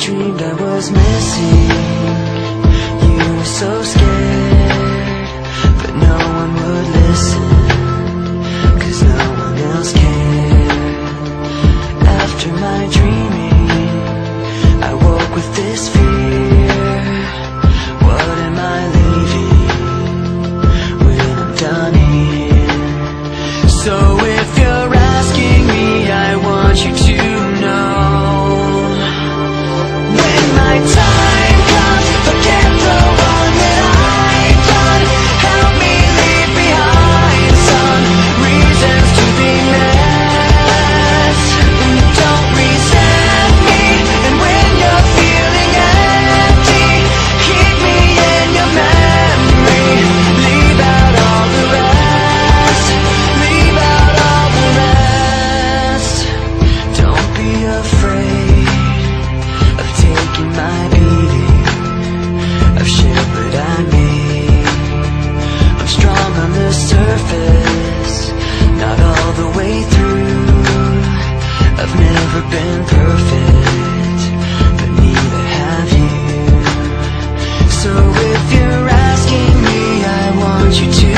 dreamed I was missing. You were so scared, but no one would listen, 'cause no one else cared. After my dreaming, I woke with this fear. What am I leaving when I'm done here? So if you're asking me, I want you to know, when my time comes, forget the one that I've done. Help me leave behind some reasons to be met. Don't resent me, and when you're feeling empty, keep me in your memory. Leave out all the rest, leave out all the rest. Don't be afraid of taking my beating. I've shared what I made. I'm strong on the surface, not all the way through. I've never been perfect, but neither have you. So if you're asking me, I want you to